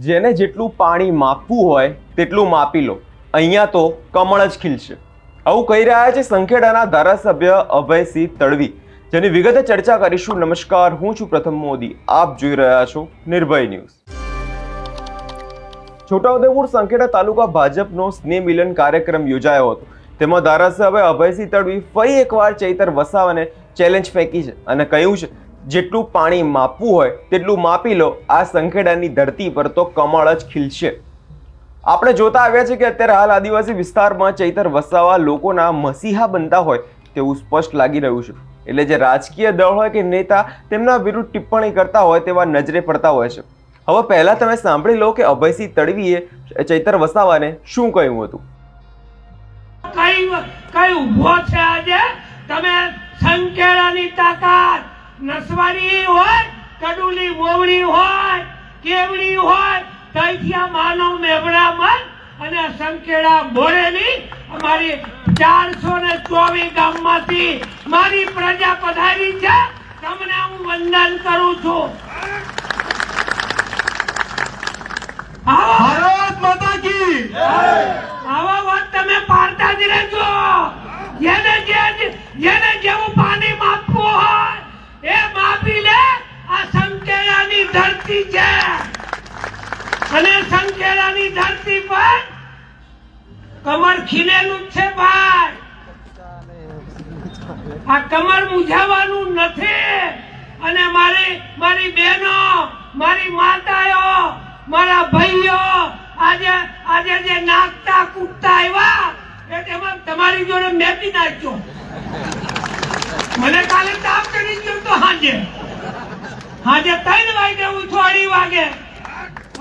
જેને જેટલું પાણી માપવું હોય તેટલું માપી લો, અહીંયા તો કમળ જ ખીલશે. આવું કહી રહ્યા છે સંખેડાના ધારાસભ્ય અભયસિંહ તડવી, જેની વિગતે ચર્ચા કરીશું. નમસ્કાર, હું છું પ્રથમ મોદી, આપ જોઈ રહ્યા છો નિર્ભય ન્યૂઝ. છોટાઉદેપુર સંખેડા તાલુકા ભાજપનો સ્નેહ મિલન કાર્યક્રમ યોજાયો હતો. તેમાં ધારાસભ્ય અભયસિંહ તડવી ફરી એકવાર ચૈતર વસાવાને ચેલેન્જ ફેંકી છે અને કહ્યું છે જેટલું પાણી માપવું હોય તેટલું માપી લો, આ સંખેડાની ધરતી પર તો કમળ જ ખીલશે. આપણે જોતા આવ્યા છે કે અત્યારે હાલ આદિવાસી વિસ્તારમાં ચૈતર વસાવા લોકોના મસીહા બનતા હોય તેવું સ્પષ્ટ લાગી રહ્યું છે. એટલે જે રાજકીય દળ હોય કે નેતા તેમના વિરુદ્ધ ટિપ્પણી કરતા હોય તેવા નજરે પડતા હોય છે. હવે પહેલા તમે સાંભળી લો કે અભયસિંહ તડવીએ ચૈતર વસાવાને શું કહ્યું હતું. કઈ ઉભો છે આજે તમે? સંકેલાની તાકાત નસવાડી હોય, કડુલી મોવડી હોય, કેવડી હોય, તૈથિયા માનવ મેવડામાં અને સંકેલા બોરેલી અમારી 424 ગામમાંથી મારી પ્રજા પધારી છે. તમને હું વંદન કરું છું. ભારત માતા કી જય. આવા વાત તમે પાડતા જ રહેજો. જેને જેવું પાણી માપવું હોય એ માપી લે. આ સંકેલાની ધરતી છે અને સંકેલાની ધરતી પર કમર ખીલેલું છે ભાઈ. આ કમર મુજાવાનું નથી. અને મારી બહેનો, મારી માતાઓ, મારા ભાઈઓ આજે જે નાચતા કૂદતા આવ્યા એમાં તમારી જોડે મેપી નાખ્યો. મને કાલે તાપ કરી ગયો તો હાજે 3 વાગે ઉઠો 2:30 વાગે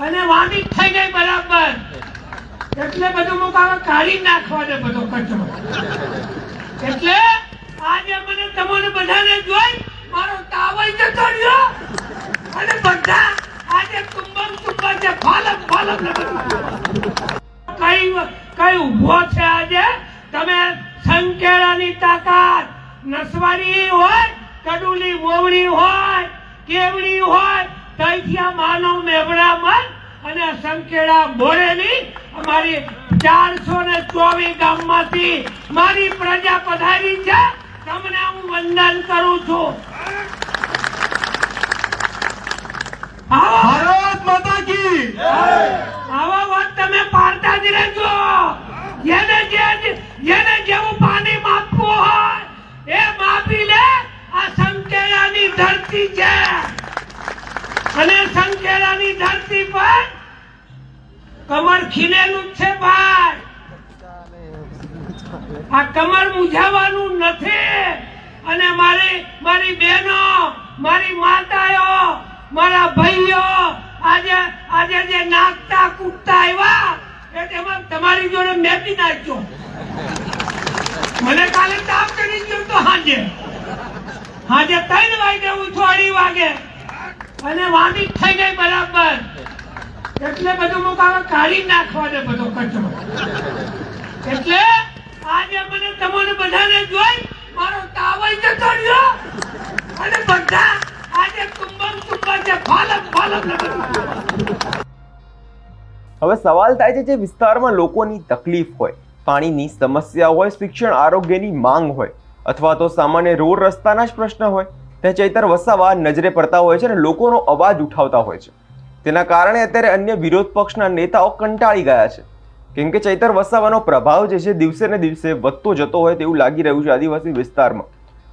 અને વાંધી થઈ ગઈ બરાબર. એટલે બધું મુકાવા કાઢી નાખવાનો બધો કચરો. એટલે આજે મને તમને બધાને જોઈ મારો તાવ જતો રહ્યો અને બધા આજે તુંબમ છે, ફાલમ કઈ ઉભો છે આજે તમે? સંકેલાની તાકાત નસવાડી હોય, કડુલી મોવડી હોય, કેવડી હોય, તૈથિયા માનવ મેવડામાં અને સંકેલા બોરેલી અમારી 424 ગામમાંથી મારી પ્રજા પધારી છે. તમને હું વંદન કરું છું. ભારત માતા કી જય. આવા વાત તમે પાડતા જ રહેજો. જેને જેવું પાણી માપવું હોય એ માપી લે. આ સંકેલાની ધરતી છે અને સંકેલાની ધરતી પર કમર ખીલેલું છે ભાઈ. આ કમર મુજાવાનું નથી. અને મારી બહેનો, મારી માતાઓ, મારા ભાઈઓ આજે જે નાચતા કૂદતા આવ્યા એમાં તમારી જોડે મેપી નાખ્યો. મને કાલે તાપ કરી ગયો તો હાજે 3 વાગે ઉઠો 2:30 વાગે અને વાંધી થઈ ગઈ બરાબર. એટલે બધું મુકાવા કાઢી નાખવાનો બધો કચરો. એટલે આજે મને તમને બધાને જોઈ મારો તાવ જતો રહ્યો અને બધા આજે તુંબમ છે, ફાલમ. હવે સવાલ થાય છે, જે વિસ્તારમાં લોકોની તકલીફ હોય, પાણીની સમસ્યા હોય, શિક્ષણ આરોગ્યની માંગ હોય અથવા તો સામાન્ય રોડ રસ્તાના જ પ્રશ્ન હોય, તે ચૈતર વસાવા નજરે પડતા હોય છે અને લોકોનો અવાજ ઉઠાવતા હોય છે. તેના કારણે અત્યારે અન્ય વિરોધ પક્ષના નેતાઓ કંટાળી ગયા છે. કેમ કે ચૈતર વસાવાનો પ્રભાવ જે છે દિવસે ને દિવસે વધતો જતો હોય તેવું લાગી રહ્યું છે આદિવાસી વિસ્તારમાં.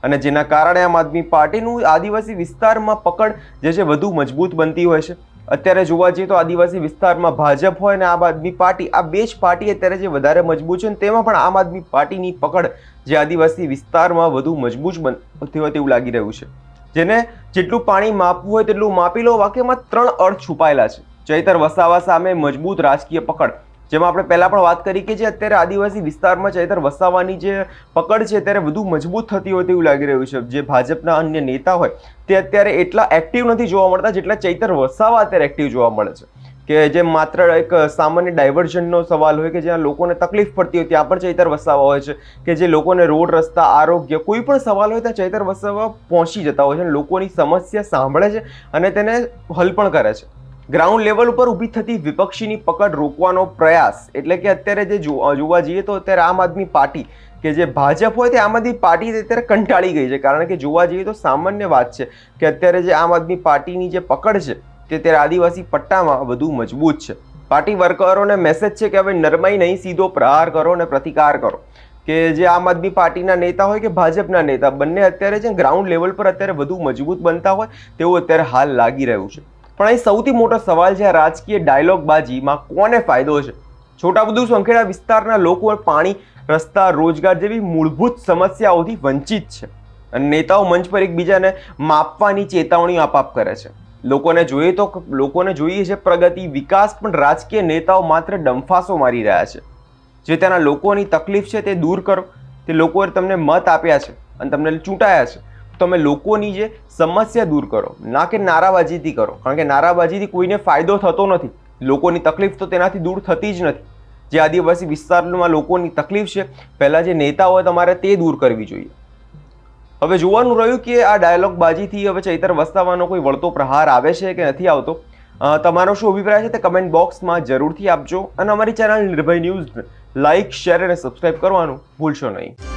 અને જેના કારણે આમ આદમી પાર્ટીનું આદિવાસી વિસ્તારમાં પકડ જે છે વધુ મજબૂત બનતી હોય છે. અત્યારે જોવા જઈએ તો આદિવાસી વિસ્તારમાં ભાજપ હોય અને આમ આદમી પાર્ટી, આ બે જ પાર્ટી અત્યારે જે વધારે મજબૂત છે. તેમાં પણ આમ આદમી પાર્ટીની પકડ જે આદિવાસી વિસ્તારમાં વધુ મજબૂત બનતી હોય તેવું લાગી રહ્યું છે. જેને જેટલું પાણી માપવું હોય તેટલું માપી લો વાક્યમાં 3 અર્થ છુપાયેલા છે. ચૈતર વસાવા સામે મજબૂત રાજકીય પકડ, જેમાં આપણે પહેલા પણ વાત કરી કે જે અત્યારે આદિવાસી વિસ્તારમાં ચૈતર વસાવાની જે પકડ છે ત્યારે વધુ મજબૂત થતી હોય તેવું લાગી રહ્યું છે. જે ભાજપના અન્ય નેતા હોય તે અત્યારે એટલા એક્ટિવ નથી જોવા મળતા જેટલા ચૈતર વસાવા અત્યારે એક્ટિવ જોવા મળે છે. કે જે માત્ર એક સામાન્ય ડાયવર્ઝનનો સવાલ હોય કે જ્યાં લોકોને તકલીફ પડતી હોય ત્યાં પણ ચૈતર વસાવા હોય છે, કે જે લોકોને રોડ રસ્તા આરોગ્ય કોઈ પણ સવાલ હોય ત્યાં ચૈતર વસાવા પહોંચી જતા હોય છે અને લોકોની સમસ્યા સાંભળે છે અને તેને હલ પણ કરે છે. ગ્રાઉન્ડ લેવલ ઉપર ઊભી થતી વિપક્ષીની પકડ રોકવાનો પ્રયાસ એટલે કે અત્યારે જે જોવા જઈએ તો અત્યારે આમ આદમી પાર્ટી કે જે ભાજપ હોય તે આમ આદમી પાર્ટી અત્યારે કંટાળી ગઈ છે, કારણ કે જોવા જઈએ તો સામાન્ય વાત છે કે અત્યારે જે આમ આદમી પાર્ટીની જે પકડ છે તે અત્યારે આદિવાસી પટ્ટામાં વધુ મજબૂત છે. પાર્ટી વર્કરોને મેસેજ છે કે હવે નરમાઈ નહીં, સીધો પ્રહાર કરો અને પ્રતિકાર કરો. કે જે આમ આદમી પાર્ટીના નેતા હોય કે ભાજપના નેતા બંને અત્યારે જે ગ્રાઉન્ડ લેવલ પર અત્યારે વધુ મજબૂત બનતા હોય તેવું અત્યારે હાલ લાગી રહ્યું છે. પણ અહીં સૌથી મોટો સવાલ છે, આ રાજકીય ડાયલોગબાજીમાં કોને ફાયદો છે? છોટાઉદેપુર સંખેડા વિસ્તારના લોકો પાણી, રસ્તા, રોજગાર જેવી મૂળભૂત સમસ્યાઓથી વંચિત છે અને નેતાઓ મંચ પર એકબીજાને માપવાની ચેતવણી આપ કરે છે. લોકોને જોઈએ છે પ્રગતિ, વિકાસ, પણ રાજકીય નેતાઓ માત્ર ડંફાસો મારી રહ્યા છે. જે ત્યાંના લોકોની તકલીફ છે તે દૂર કરો. તે લોકોએ તમને મત આપ્યા છે અને તમને ચૂંટાયા છે, તમે લોકોની જે સમસ્યા દૂર કરો, ના કે નારાબાજીથી કરો, કારણ કે નારાબાજીથી કોઈને ફાયદો થતો નથી. લોકોની તકલીફ તો તેનાથી દૂર થતી જ નથી. જે આદિવાસી વિસ્તારમાં લોકોની તકલીફ છે, પહેલાં જે નેતા હોય તમારે તે દૂર કરવી જોઈએ. હવે જોવાનું રહ્યું કે આ ડાયલોગબાજીથી હવે ચૈતર વસાવાનો કોઈ વળતો પ્રહાર આવે છે કે નથી આવતો. તમારો શું અભિપ્રાય છે તે કમેન્ટ બોક્સમાં જરૂરથી આપજો અને અમારી ચેનલ નિર્ભય ન્યૂઝ લાઇક, શેર અને સબસ્ક્રાઇબ કરવાનું ભૂલશો નહીં.